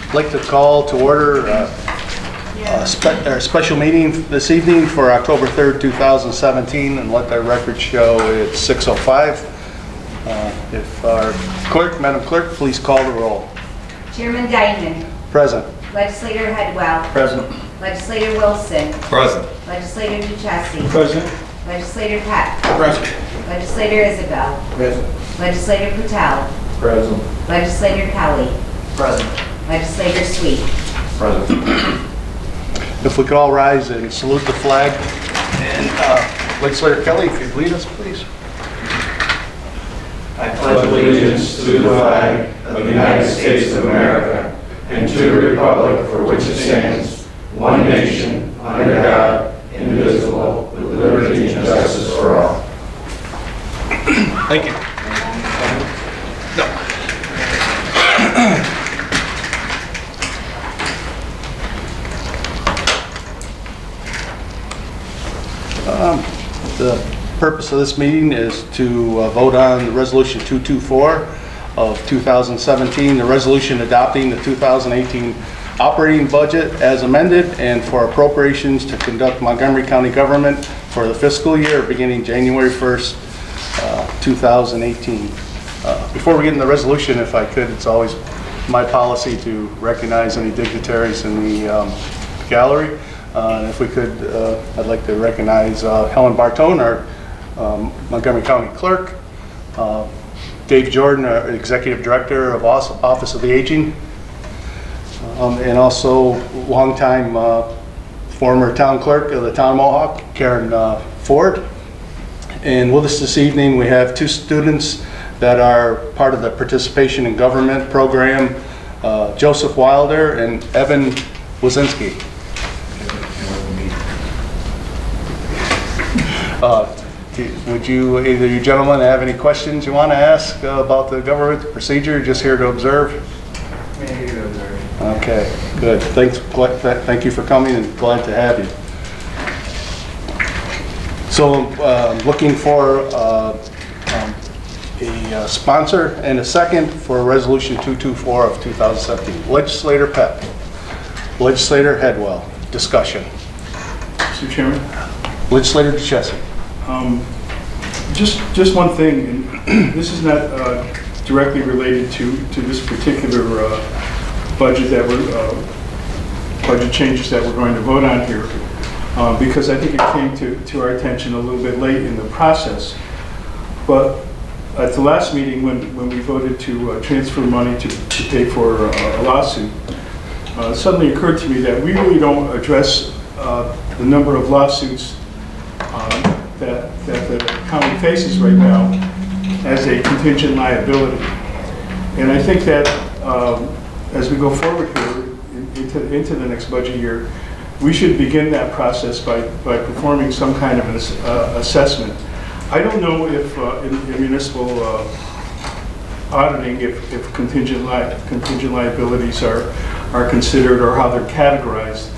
I'd like to call to order our special meeting this evening for October 3rd, 2017, and let the record show it's 6:05. If our clerk, Madam Clerk, please call the roll. Chairman Diamond. Present. Legislator Hedwell. Present. Legislator Wilson. Present. Legislator Duchessis. Present. Legislator Peck. Present. Legislator Isabel. Present. Legislator Patel. Present. Legislator Kelly. Present. Legislator Sweet. Present. If we could all rise and salute the flag. And Legislator Kelly, if you'd lead us, please. I pledge allegiance to the flag of the United States of America and to the republic for which it stands, one nation, under God, indivisible, with liberty and justice for all. Thank you. The purpose of this meeting is to vote on the Resolution 224 of 2017, the resolution adopting the 2018 operating budget as amended and for appropriations to conduct Montgomery County government for the fiscal year beginning January 1st, 2018. Before we get into the resolution, if I could, it's always my policy to recognize any dignitaries in the gallery. If we could, I'd like to recognize Helen Bartone, our Montgomery County Clerk, Dave Jordan, our Executive Director of Office of the Aging, and also longtime former Town Clerk of the Town of Mohawk, Karen Ford. And with us this evening, we have two students that are part of the Participation in Government program, Joseph Wilder and Evan Wazinski. Would you, either you gentlemen, have any questions you want to ask about the government procedure? Just here to observe? Here to observe. Okay, good. Thank you for coming and glad to have you. So looking for a sponsor and a second for Resolution 224 of 2017. Legislator Peck. Legislator Hedwell. Discussion. Mr. Chairman? Legislator Duchessis. Just one thing, and this is not directly related to this particular budget changes that we're going to vote on here, because I think it came to our attention a little bit late in the process. But at the last meeting, when we voted to transfer money to pay for a lawsuit, it suddenly occurred to me that we really don't address the number of lawsuits that the county faces right now as a contingent liability. And I think that as we go forward here into the next budget year, we should begin that process by performing some kind of an assessment. I don't know if in municipal auditing if contingent liabilities are considered or how they're categorized.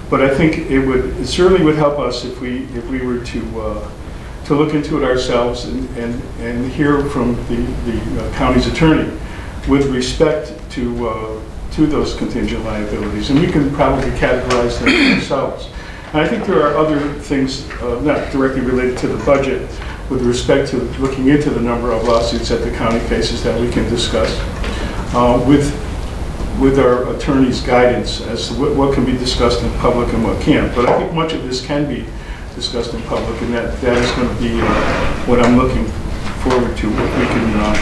But I think it certainly would help us if we were to look into it ourselves and hear from the county's attorney with respect to those contingent liabilities, and we can probably categorize them ourselves. And I think there are other things not directly related to the budget with respect to looking into the number of lawsuits that the county faces that we can discuss with our attorney's guidance as to what can be discussed in public and what can't. But I think much of this can be discussed in public, and that is going to be what I'm looking forward to, if we can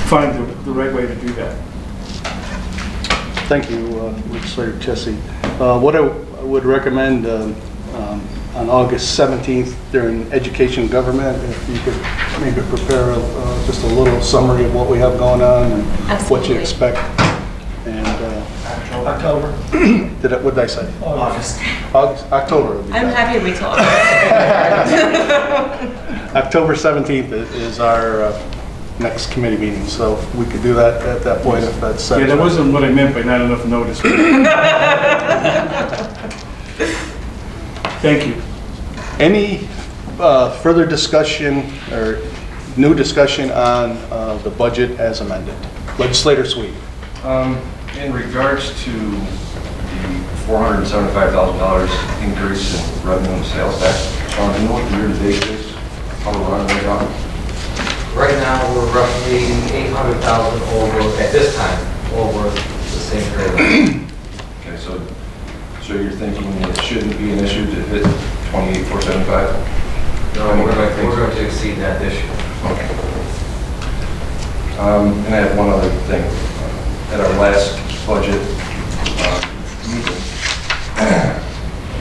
find the right way to do that. Thank you, Legislator Chessie. What I would recommend on August 17th during Education Government, if you could maybe prepare just a little summary of what we have going on and what you expect. And October. What did I say? August. October. I'm happy to wait till August. October 17th is our next committee meeting, so we could do that at that point if that's set. Yeah, that wasn't what I meant by not enough notice. Thank you. Any further discussion or new discussion on the budget as amended? Legislator Sweet. In regards to the $475,000 increase in revenue and sales tax, Sean, do you know what the year-to-date is? How we're running right now? Right now, we're roughly 800,000 over, at this time, over the same period. Okay, so you're thinking it shouldn't be an issue to hit 28,475? No, we're going to exceed that this year. Okay. And I have one other thing. At our last budget meeting,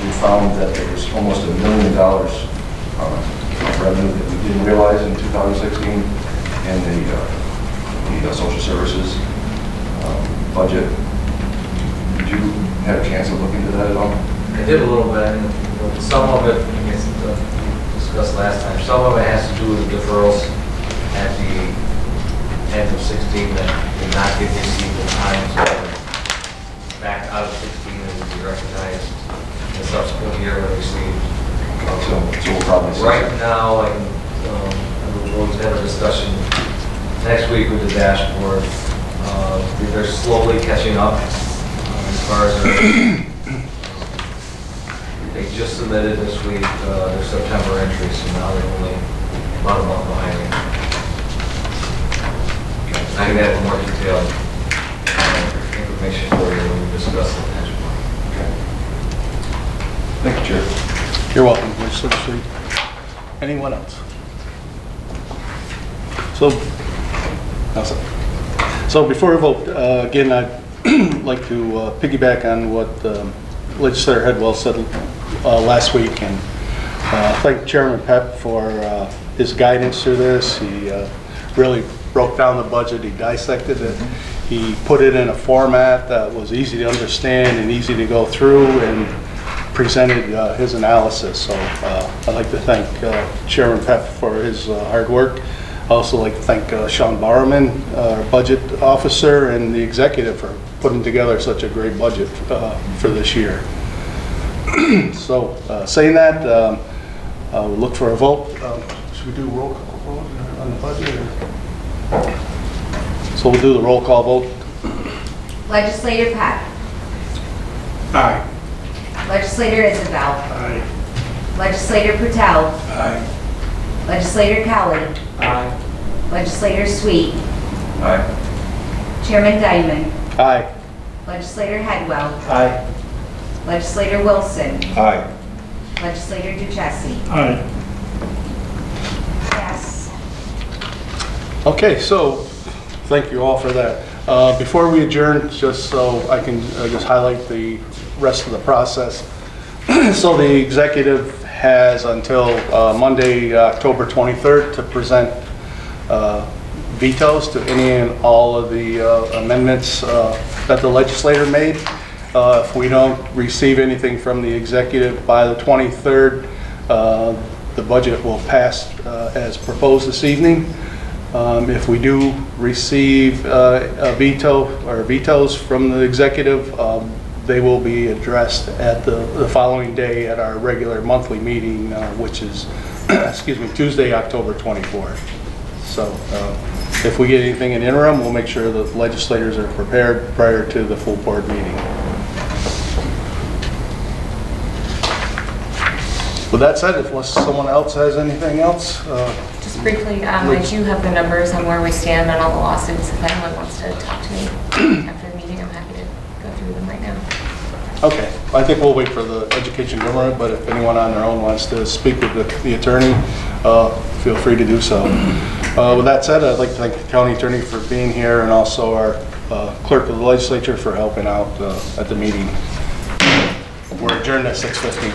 we found that there was almost $1 million of revenue that we didn't realize in 2016 in the social services budget. Did you have a chance to look into that at all? I did a little bit, and some of it, I guess, discussed last time, some of it has to do with the deferrals at the end of 16 that did not get received in time, so back out of 16 and would be recognized in the subsequent year when received. So we'll probably see. Right now, we'll have a discussion next week with the dashboard. They're slowly catching up as far as they just submitted this week their September entries, so now they're only about a month behind me. I can have more detailed information for you when we discuss the dashboard. Thank you, Chair. You're welcome, Legislator Sweet. Anyone else? So before we vote, again, I'd like to piggyback on what Legislator Headwell said last week, and thank Chairman Pep for his guidance through this. He really broke down the budget, he dissected it, he put it in a format that was easy to understand and easy to go through, and presented his analysis. So I'd like to thank Chairman Pep for his hard work. I also like to thank Sean Barrowman, our budget officer, and the executive for putting together such a great budget for this year. So saying that, we'll look for a vote. Should we do a roll call vote on the budget? So we'll do the roll call vote. Legislator Peck. Aye. Legislator Isabel. Aye. Legislator Patel. Aye. Legislator Kelly. Aye. Legislator Sweet. Aye. Chairman Diamond. Aye. Legislator Headwell. Aye. Legislator Wilson. Aye. Legislator Duchessis. Aye. Yes. Okay, so thank you all for that. Before we adjourn, just so I can just highlight the rest of the process. So the executive has until Monday, October 23rd to present vetoes to any and all of the amendments that the legislator made. If we don't receive anything from the executive by the 23rd, the budget will pass as proposed this evening. If we do receive a veto or vetoes from the executive, they will be addressed at the following day at our regular monthly meeting, which is, excuse me, Tuesday, October 24th. So if we get anything in interim, we'll make sure the legislators are prepared prior to the full board meeting. With that said, if someone else has anything else, Just briefly, I do have the numbers on where we stand on all the lawsuits. If anyone wants to talk to me after the meeting, I'm happy to go through them right now. okay. I think we'll wait for the education government, but if anyone on their own wants to speak with the attorney, feel free to do so. With that said, I'd like to thank the county attorney for being here, and also our clerk of the legislature for helping out at the meeting. We're adjourned at 6:15.